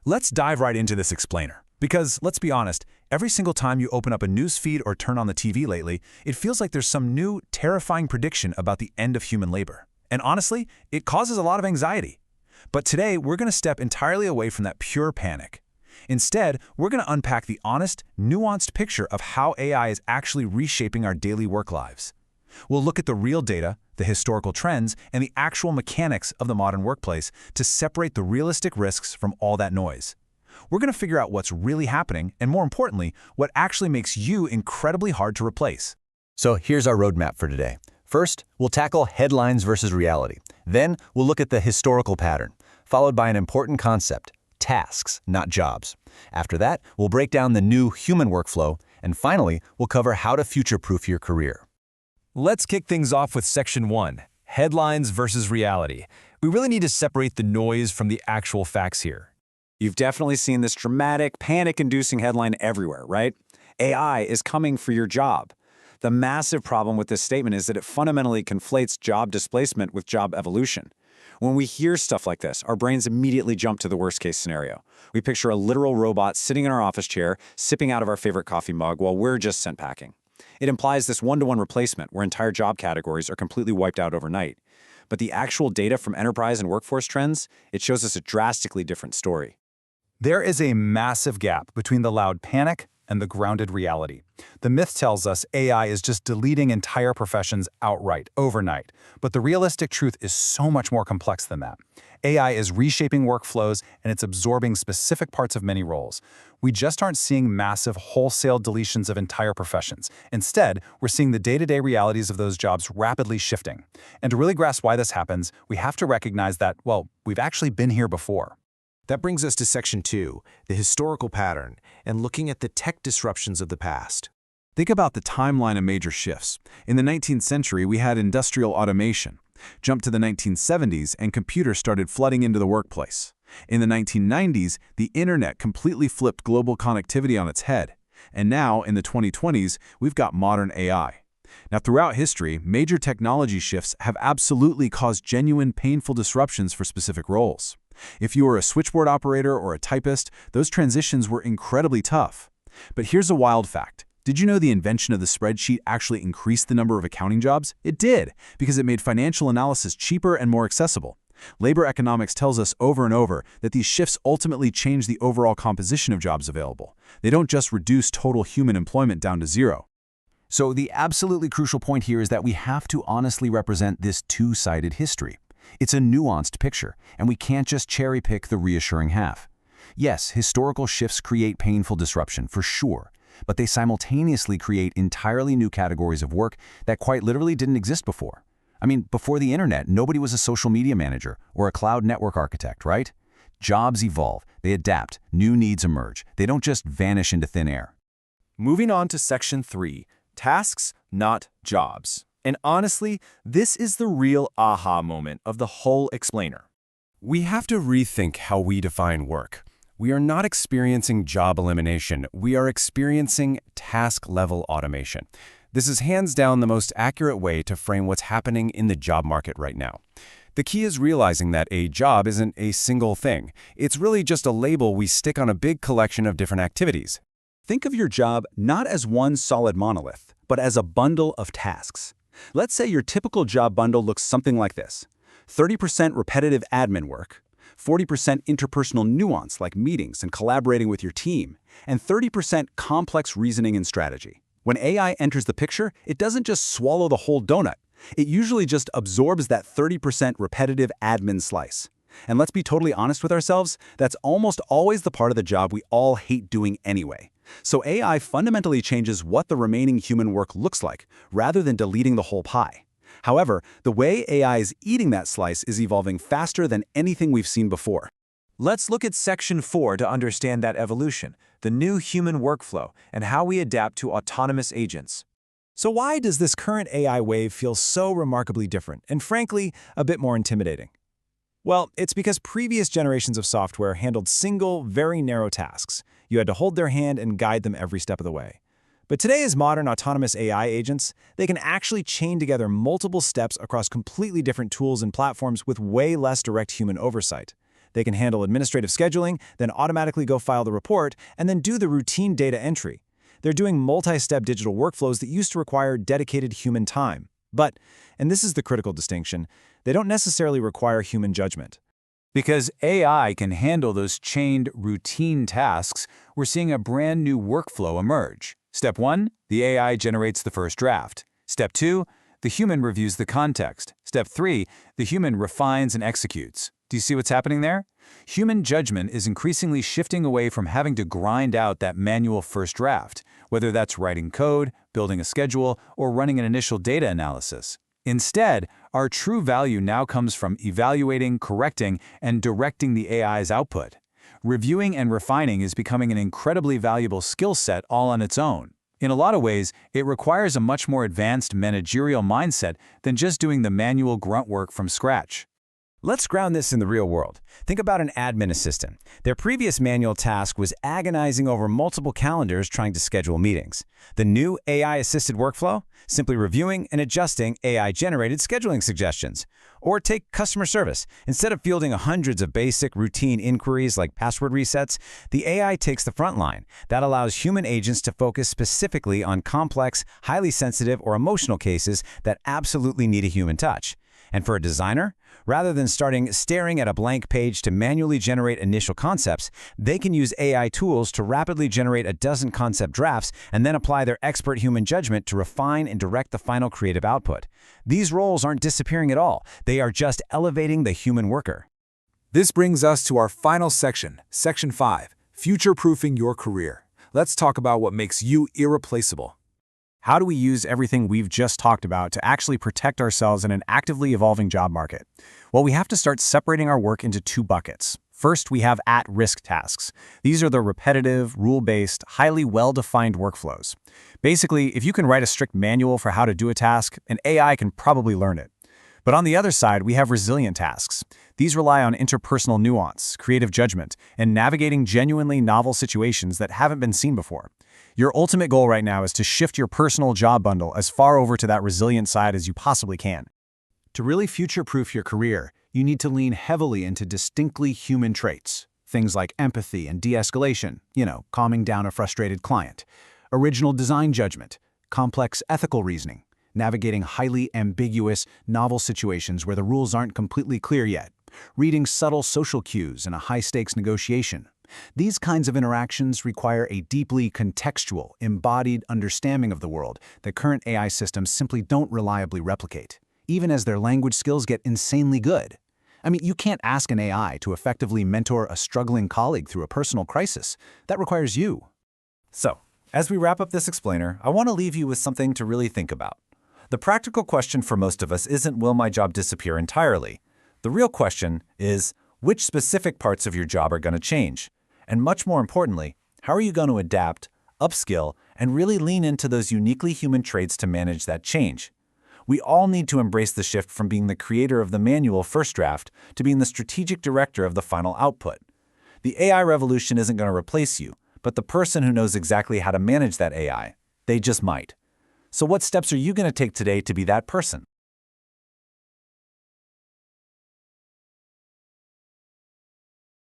Let's dive right into this explainer. Because, let's be honest, every single time you open up a news feed or turn on the TV lately, it feels like there's some new, terrifying prediction about the end of human labor. And honestly, it causes a lot of anxiety. But today, we're going to step entirely away from that pure panic. Instead, we're going to unpack the honest, nuanced picture of how AI is actually reshaping our daily work lives. We'll look at the real data, the historical trends, and the actual mechanics of the modern workplace to separate the realistic risks from all that noise. We're going to figure out what's really happening, and more importantly, what actually makes you incredibly hard to replace. So here's our roadmap for today. First, we'll tackle headlines versus reality. Then, we'll look at the historical pattern, followed by an important concept, tasks, not jobs. After that, we'll break down the new human workflow, and finally, we'll cover how to future-proof your career. Let's kick things off with Section 1, Headlines versus Reality. We really need to separate the noise from the actual facts here. You've definitely seen this dramatic, panic-inducing headline everywhere, right? AI is coming for your job. The massive problem with this statement is that it fundamentally conflates job displacement with job evolution. When we hear stuff like this, our brains immediately jump to the worst-case scenario. We picture a literal robot sitting in our office chair, sipping out of our favorite coffee mug while we're just sent packing. It implies this one-to-one replacement where entire job categories are completely wiped out overnight. But the actual data from enterprise and workforce trends, it shows us a drastically different story. There is a massive gap between the loud panic and the grounded reality. The myth tells us AI is just deleting entire professions outright, overnight. But the realistic truth is so much more complex than that. AI is reshaping workflows and it's absorbing specific parts of many roles. We just aren't seeing massive wholesale deletions of entire professions. Instead, we're seeing the day-to-day realities of those jobs rapidly shifting. And to really grasp why this happens, we have to recognize that, well, we've actually been here before. That brings us to Section 2, the historical pattern, and looking at the tech disruptions of the past. Think about the timeline of major shifts. In the 19th century, we had industrial automation. Jump to the 1970s, and computers started flooding into the workplace. In the 1990s, the internet completely flipped global connectivity on its head. And now, in the 2020s, we've got modern AI. Now, throughout history, major technology shifts have absolutely caused genuine, painful disruptions for specific roles. If you were a switchboard operator or a typist, those transitions were incredibly tough. But here's a wild fact. Did you know the invention of the spreadsheet actually increased the number of accounting jobs? It did, because it made financial analysis cheaper and more accessible. Labor economics tells us over and over that these shifts ultimately change the overall composition of jobs available. They don't just reduce total human employment down to zero. So the absolutely crucial point here is that we have to honestly represent this two-sided history. It's a nuanced picture, and we can't just cherry-pick the reassuring half. Yes, historical shifts create painful disruption, for sure, but they simultaneously create entirely new categories of work that quite literally didn't exist before. I mean, before the internet, nobody was a social media manager or a cloud network architect, right? Jobs evolve, they adapt, new needs emerge. They don't just vanish into thin air. Moving on to Section 3, Tasks, not jobs. And honestly, this is the real aha moment of the whole explainer. We have to rethink how we define work. We are not experiencing job elimination, we are experiencing task-level automation. This is hands down the most accurate way to frame what's happening in the job market right now. The key is realizing that a job isn't a single thing. It's really just a label we stick on a big collection of different activities. Think of your job not as one solid monolith, but as a bundle of tasks. Let's say your typical job bundle looks something like this: 30% repetitive admin work, 40% interpersonal nuance like meetings and collaborating with your team, and 30% complex reasoning and strategy. When AI enters the picture, it doesn't just swallow the whole donut. It usually just absorbs that 30% repetitive admin slice. And let's be totally honest with ourselves, that's almost always the part of the job we all hate doing anyway. So AI fundamentally changes what the remaining human work looks like, rather than deleting the whole pie. However, the way AI is eating that slice is evolving faster than anything we've seen before. Let's look at Section 4 to understand that evolution, the new human workflow, and how we adapt to autonomous agents. So why does this current AI wave feel so remarkably different, and frankly, a bit more intimidating? Well, it's because previous generations of software handled single, very narrow tasks. You had to hold their hand and guide them every step of the way. But today's modern autonomous AI agents, they can actually chain together multiple steps across completely different tools and platforms with way less direct human oversight. They can handle administrative scheduling, then automatically go file the report, and then do the routine data entry. They're doing multi-step digital workflows that used to require dedicated human time. But, and this is the critical distinction, they don't necessarily require human judgment. Because AI can handle those chained, routine tasks, we're seeing a brand new workflow emerge. Step 1, the AI generates the first draft. Step 2, the human reviews the context. Step 3, the human refines and executes. Do you see what's happening there? Human judgment is increasingly shifting away from having to grind out that manual first draft, whether that's writing code, building a schedule, or running an initial data analysis. Instead, our true value now comes from evaluating, correcting, and directing the AI's output. Reviewing and refining is becoming an incredibly valuable skill set all on its own. In a lot of ways, it requires a much more advanced managerial mindset than just doing the manual grunt work from scratch. Let's ground this in the real world. Think about an admin assistant. Their previous manual task was agonizing over multiple calendars trying to schedule meetings. The new AI-assisted workflow? Simply reviewing and adjusting AI-generated scheduling suggestions. Or take customer service. Instead of fielding hundreds of basic, routine inquiries like password resets, the AI takes the front line. That allows human agents to focus specifically on complex, highly sensitive, or emotional cases that absolutely need a human touch. And for a designer, rather than staring at a blank page to manually generate initial concepts, they can use AI tools to rapidly generate a dozen concept drafts and then apply their expert human judgment to refine and direct the final creative output. These roles aren't disappearing at all. They are just elevating the human worker. This brings us to our final section, Section 5, Future-Proofing Your Career. Let's talk about what makes you irreplaceable. How do we use everything we've just talked about to actually protect ourselves in an actively evolving job market? Well, we have to start separating our work into two buckets. First, we have at-risk tasks. These are the repetitive, rule-based, highly well-defined workflows. Basically, if you can write a strict manual for how to do a task, an AI can probably learn it. But on the other side, we have resilient tasks. These rely on interpersonal nuance, creative judgment, and navigating genuinely novel situations that haven't been seen before. Your ultimate goal right now is to shift your personal job bundle as far over to that resilient side as you possibly can. To really future-proof your career, you need to lean heavily into distinctly human traits. Things like empathy and de-escalation, calming down a frustrated client. Original design judgment, complex ethical reasoning, navigating highly ambiguous, novel situations where the rules aren't completely clear yet. Reading subtle social cues in a high-stakes negotiation. These kinds of interactions require a deeply contextual, embodied understanding of the world that current AI systems simply don't reliably replicate, even as their language skills get insanely good. I mean, you can't ask an AI to effectively mentor a struggling colleague through a personal crisis. That requires you. So, as we wrap up this explainer, I want to leave you with something to really think about. The practical question for most of us isn't, will my job disappear entirely? The real question is, which specific parts of your job are going to change? And much more importantly, how are you going to adapt, upskill, and really lean into those uniquely human traits to manage that change? We all need to embrace the shift from being the creator of the manual first draft to being the strategic director of the final output. The AI revolution isn't going to replace you, but the person who knows exactly how to manage that AI. They just might. So what steps are you going to take today to be that person?